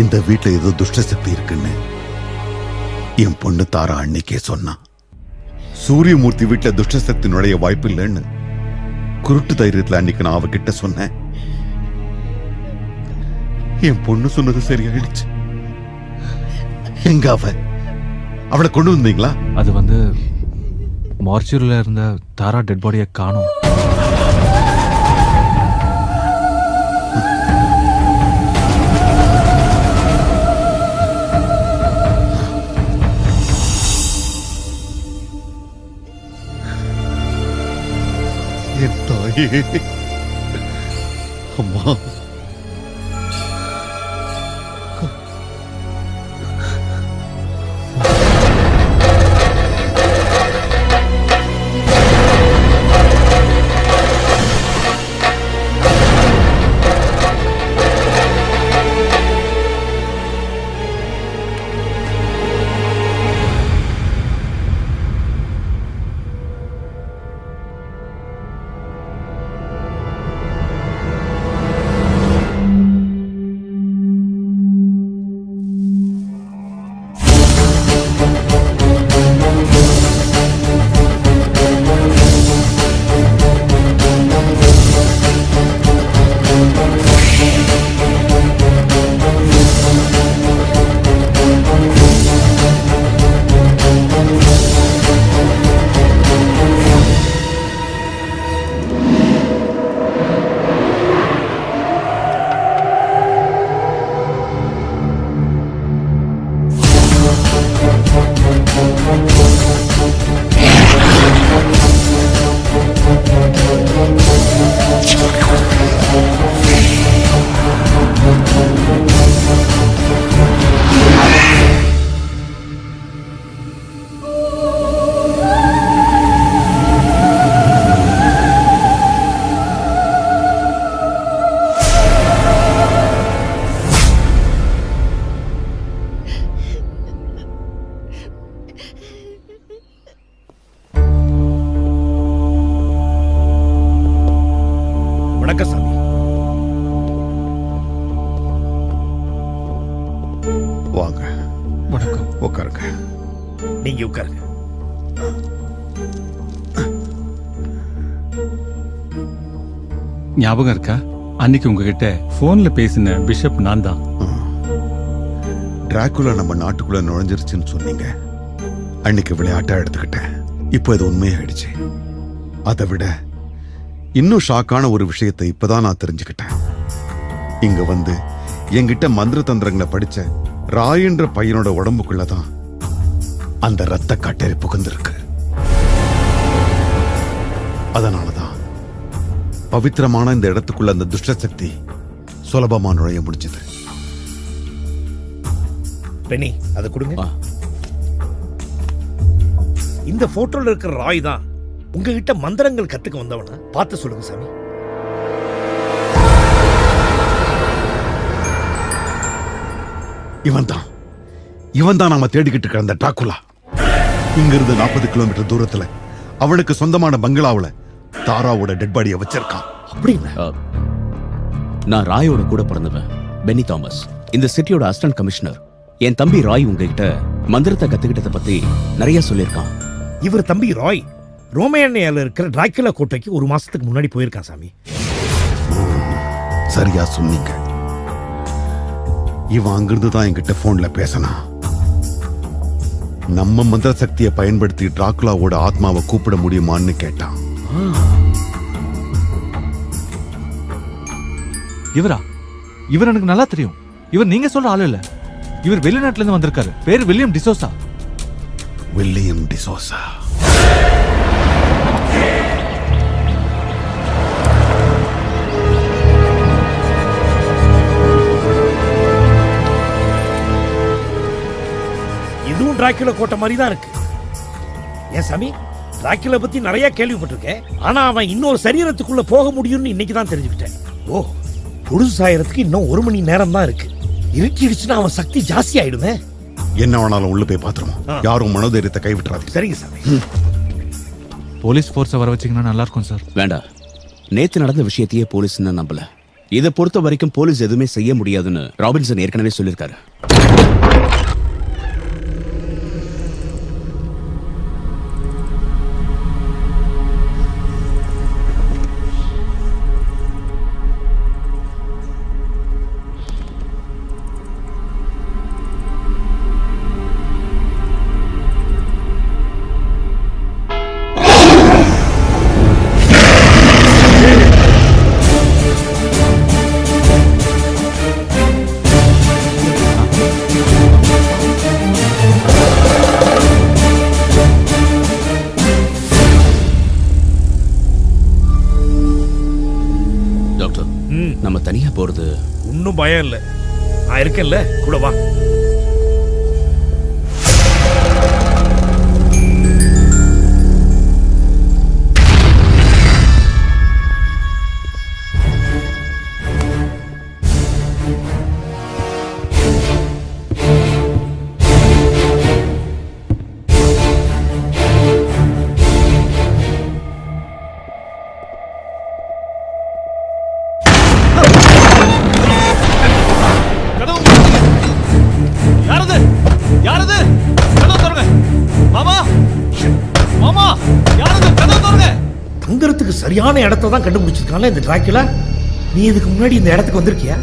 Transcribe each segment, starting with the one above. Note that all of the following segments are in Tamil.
இந்த வீட்டுல ஏதோ துஷ்ட சக்தி இருக்குன்னு என் பொண்ணு தாரா அன்னைக்கே சொன்னான். சூரியமூர்த்தி வீட்டுல துஷ்ட சக்தி நுழைய வாய்ப்பு இல்லைன்னு குருட்டு தைரியத்துல அன்னைக்கு நான் அவகிட்ட சொன்னேன். என் பொண்ணு சொன்னது சரியாயிடுச்சு. எங்க அவளை கொண்டு வந்தீங்களா? அது மார்ச்சூரில் இருந்த தாரா டெட் பாடியை காணோம். என் தாயே, அம்மா, வாங்க. வணக்கம். உட்காருங்க. நீங்க உட்காருங்க. ஞாபகம் இருக்கா? அன்னைக்கு உங்ககிட்ட போன்ல பேசின பிஷப் நான் தான். டிராகுலா நம்ம நாட்டுக்குள்ள நுழைஞ்சிருச்சுன்னு சொன்னீங்க. அன்னைக்கு விளையாட்டா எடுத்துக்கிட்டேன். இப்போ இது உண்மையாயிடுச்சு. அதை விட இன்னும் ஷாக்கான ஒரு விஷயத்தை இப்பதான் நான் தெரிஞ்சுக்கிட்டேன். இங்க என்கிட்ட மந்திர தந்திரங்களை படிச்ச ராயன்ற பையனோட உடம்புக்குள்ளதான் அந்த ரத்த கட்டறி புகுந்திருக்கு. அதனாலதான் பவித்திரமான இந்த இடத்துக்குள்ள அந்த துஷ்ட சக்தி சுலபமா நுழைய முடிஞ்சது. பெனி, அதை கொடுங்க. இந்த போட்டோல இருக்கிற ராய் தான் உங்ககிட்ட மந்திரங்கள் கத்துக்க வந்தவனா? பார்த்து சொல்லுங்க சாமி. இவன் தான் நாம தேடிக்கிட்டு இருக்கிற அந்த டிராகுலா. இங்கிருந்து 40 கிலோமீட்டர் தூரத்துல அவனுக்கு சொந்தமான பங்களாவுல தாராவோட டெட் பாடியை வச்சிருக்கான். அப்படின்னா நான் ராயோட கூட பிறந்தவன் பென்னி தாமஸ், இந்த சிட்டியோட அசிஸ்டன்ட் கமிஷனர். என் தம்பி ராய் உங்ககிட்ட மந்திரத்தை கத்துக்கிட்டதை பத்தி நிறைய சொல்லியிருக்கான். இவர் தம்பி ராய் ரோமேனியால இருக்கிற டிராகுலா கோட்டைக்கு 1 மாசத்துக்கு முன்னாடி போயிருக்கான் சாமி. சரியா சொன்னீங்க. இவன் அங்கிருந்து தான் என்கிட்ட போன்ல பேசினா. நம்ம மந்திர சக்தியை பயன்படுத்தி டிராகுலாவோட ஆத்மாவை கூப்பிட முடியுமான்னு கேட்டான். இவர் எனக்கு நல்லா தெரியும். இவர் நீங்க சொல்ற ஆளு இல்ல. இவர் வெளிநாட்டுல இருந்து வந்திருக்காரு. பேரு வில்லியம் டிசோசா. வில்லியம் டிசோசா. இதுவும் டிராகுலா கோட்டை மாதிரி தான் இருக்கு. ஏன் சாமி, டிராகுலா பத்தி நிறைய கேள்விப்பட்டிருக்கேன். ஆனா அவன் இன்னொரு சரீரத்துக்குள்ள போக முடியும்னு இன்னைக்கு தான் தெரிஞ்சுக்கிட்டேன். ஓ, பொழுது சாயறதுக்கு இன்னும் 1 மணி நேரம் தான் இருக்கு. இருக்கிடுச்சுன்னா அவன் சக்தி ஜாஸ்தி ஆயிடுமே. என்ன வேணாலும் உள்ள போய் பாத்துருவோம். யாரும் மனோதைரியத்தை கைவிட்டுறாதீங்க. சரிங்க சாமி. போலீஸ் போர்ஸை வர வச்சீங்கன்னா நல்லா இருக்கும் சார். வேண்டாம், நேத்து நடந்த விஷயத்தையே போலீஸ் இன்னும் நம்பல. இதை பொறுத்த வரைக்கும் போலீஸ் எதுவுமே செய்ய முடியாதுன்னு ராபின்சன் ஏற்கனவே சொல்லியிருக்காரு. நம்ம தனியா போறது ஒன்னும் பயம் இல்ல, நான் இருக்கேன்ல, கூட வா. தங்கறதுக்கு சரியான இடத்தை தான் கண்டுபிடிச்சிருக்கான்ல இந்த டிராக்குலா. நீ இதுக்கு முன்னாடி இந்த இடத்துக்கு வந்திருக்கியா?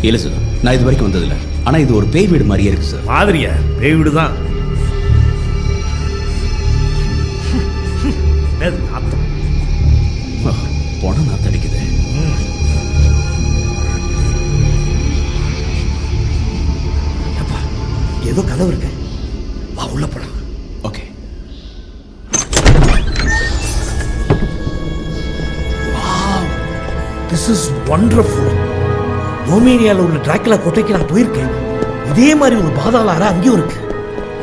இல்ல சார், நான் இது வரைக்கும் வந்ததில்ல. ஆனா இது ஒரு பேய் வீடு மாதிரியே இருக்கு சார். மாதிரியா? பேய் வீடு தான். போன நாத்து அடிக்குது. ஏதோ கதவு இருக்கு, வா உள்ள போலாம். ஓகே. This is wonderful. ரோமேனியால உள்ள டிராக்குலா கோட்டைக்கு நான் போயிருக்கேன். இதே மாதிரி ஒரு பாதாள அறை அங்கேயும் இருக்கு.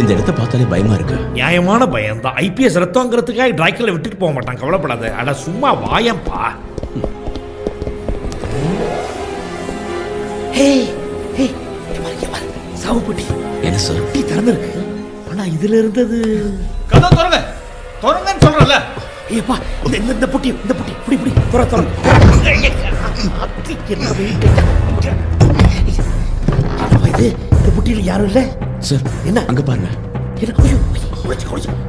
இந்த இடத்தை பார்த்தாலே பயமா இருக்கு. நியாயமான பயம் தான். ஐபிஎஸ் ரத்தங்கிறதுக்காக டிராக்குலா விட்டுட்டு போக மாட்டான், கவலைப்படாத. அட சும்மா வாயம்பா. ஹே ஹே, சாவுப்பட்டி என்ன சார்? டீ திறந்திருக்கு, ஆனா இதுல இருந்தது. கதவு திறங்க, திறங்கன்னு சொல்றல. ஏப்பா, இந்த புட்டி இப்படி துற என்ன வெயிட் இது? இந்த புட்டியில யாரும் இல்ல சார். என்ன அங்க பாருங்க. என்ன? ஐயோ, குடிச்சு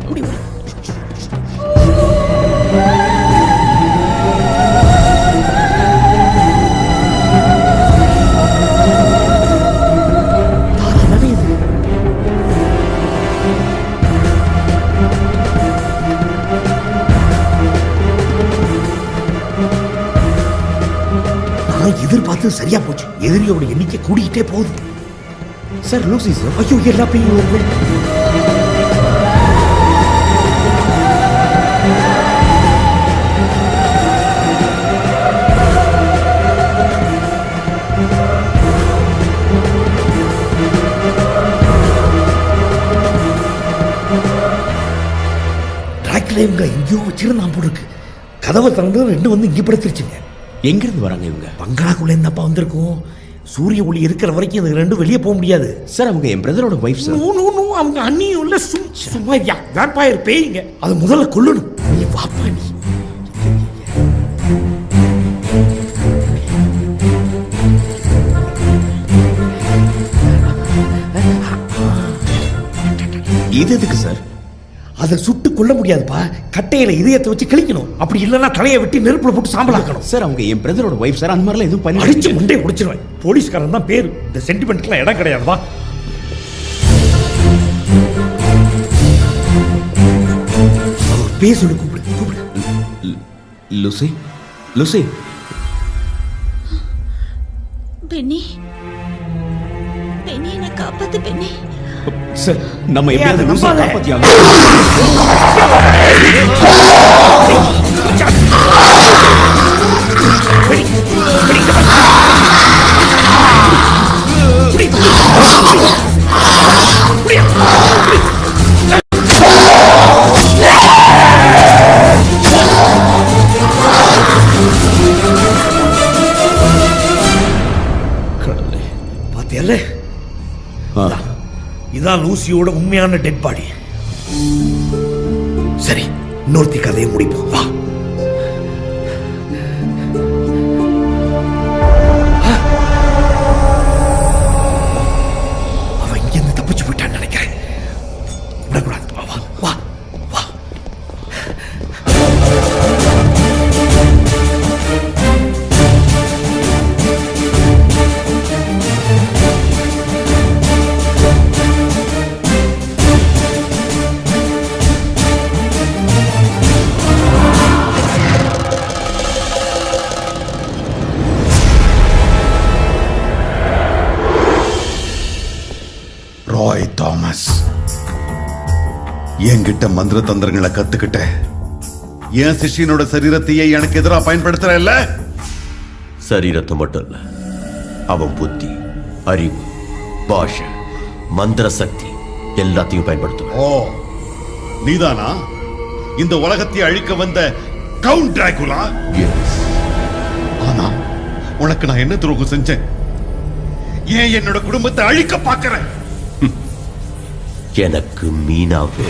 குடி. எதிர்பார்த்து சரியா போச்சு. எதிரியோட எண்ணிக்கை கூடிக்கிட்டே போகுது. Sir Lucy sir. ஐயோ, எல்லா பேயும் வருது. டிராக்ல இவங்க எங்கேயோ வச்சிருந்தான் போல இருக்கு. கதவை திறந்து ரெண்டு வந்து இங்கே படுத்துருச்சுங்க. எங்க இருந்து வராங்க இவங்க? பங்களாக்குள்ள என்னப்பா வந்திருக்கும்? சூரிய ஒளி இருக்கிற வரைக்கும் இது ரெண்டும் வெளியே போக முடியாது. சார் அவங்க என் பிரதரோட வைஃப் சார். அவங்க அண்ணியும் இல்ல, சும்மா வேம்பாயர் பேய்ங்க. அது முதல்ல கொல்லணும். நீ வாப்பா நீ. இது எதுக்கு சார்? அதை சுட்டு கொல்ல முடியாதுப்பா. கட்டையில இதயத்தை வச்சு கிழிக்கணும். அப்படி இல்லைன்னா தலையை வெட்டி நெருப்புல போட்டு சாம்பலாக்கணும். சார் அவங்க என் பிரதரோட வைஃப் சார். அந்த மாதிரிலாம் எதுவும் பண்ணி அடிச்சு முண்டே குடிச்சிருவேன். போலீஸ்காரன் தான் பேரு. இந்த சென்டிமெண்ட்லாம் இடம் கிடையாதுப்பா. பேசு, கூப்பிடு. Lucy, Lucy. பென்னி, என்னை காப்பாத்து பென்னி. சார் நம்ம எப்படியாவது லூசியை காப்பாத்தியாங்க. பாத்தியல்ல, இதான் லூசியோட உண்மையான டெட் பாடி. சரி, இன்னொருத்தி கதையை முடிப்போம் வா. என்கிட்ட மந்திர தந்திரங்களை கத்துக்கிட்ட என் சிஷ்யனோட சரீரத்தையே எனக்கு எதிராக பயன்படுத்துற இல்ல? சரீரத்தை மட்டும் இல்ல, அவன் புத்தி, அறிவு, பாஷை, மந்திர சக்தி எல்லாத்தையும் பயன்படுத்துவேன். ஓ, நீதானா இந்த உலகத்தை அழிக்க வந்த கவுண்ட் டிராகுலா? Yes. ஆனா உனக்கு நான் என்ன துரோகம் செஞ்சேன்? ஏன் என்னோட குடும்பத்தை அழிக்க பார்க்கிறேன்? எனக்கு மீனாவே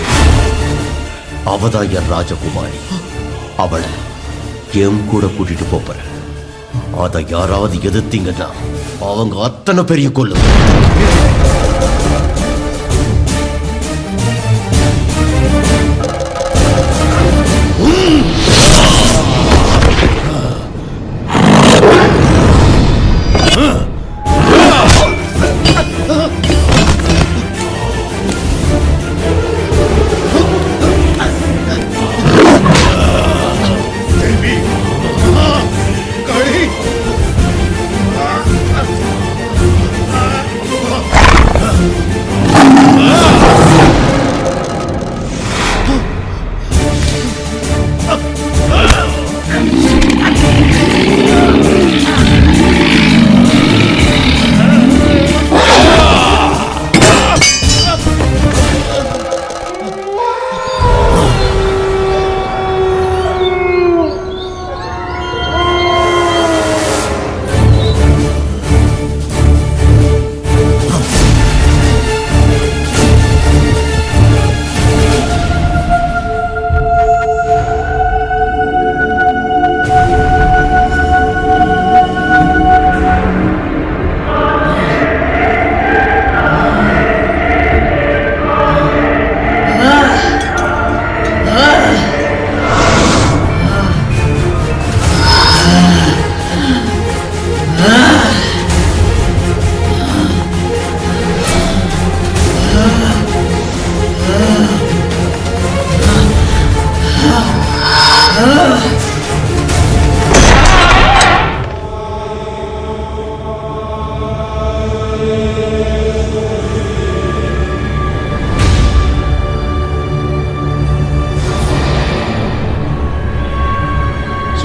அவதான் என் ராஜகுமாரி. அவளை என் கூட கூட்டிட்டு போறேன். அதை யாராவது எதிர்த்தீங்கன்னா அவங்க அத்தனை பெரிய கொள்ளு.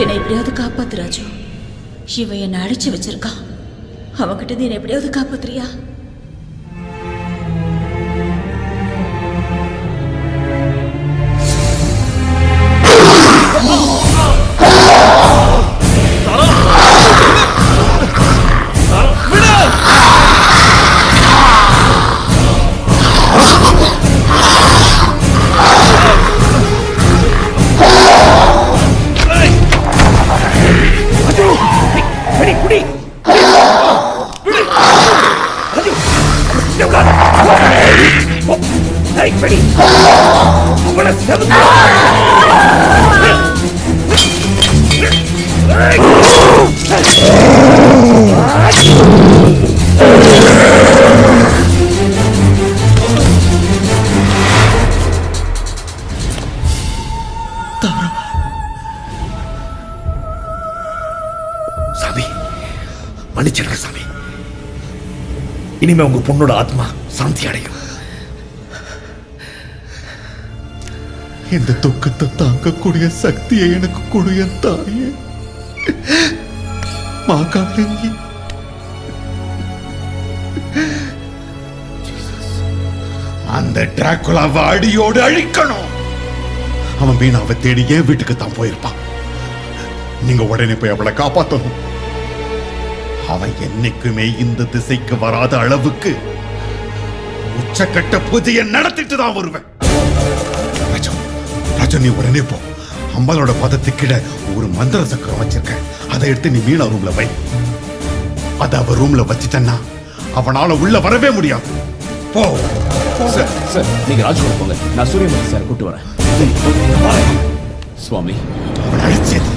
என்னை எப்படியாவது காப்பாத்து ராஜு. இவன் என்னை அடிச்சு வச்சிருக்கான். அவன்கிட்ட நீ என்னை எப்படியாவது காப்பாத்துறியா? சாமி, மன்னிச்சிடுங்க சாமி. இனிமே உங்க பொண்ணோட ஆத்மா சாந்தி அடையும். இந்த துக்கத்தை தாங்கக்கூடிய சக்தியை எனக்கு கொடு என் தாயே. மாகாளி, அந்த டிராகுலாவை அடியோடு அழிக்கணும். அவன் மீனாவை தேடி ஏன் வீட்டுக்கு தான் போயிருப்பான். நீங்க உடனே போய் அவளை காப்பாத்தணும். அவன் என்னைக்குமே இந்த திசைக்கு வராத அளவுக்கு உச்சக்கட்ட பூஜையை நடத்திட்டு தான் வருவேன். ராஜா, நீ உடனே போ. அம்பாலோட பதத்துக்கிட ஒரு மந்திர சக்கரம் வச்சிருக்கேன். அதை எடுத்து நீ மீனா ரூம்ல வை. அதை அவ ரூம்ல வச்சிட்டன்னா அவனால உள்ள வரவே முடியாது. போ. சார், நீங்க ராஜ் போங்க. நான் சூரியமூர்த்தி சார் கூட்டு வரேன். சுவாமி, அவன் அழிச்சது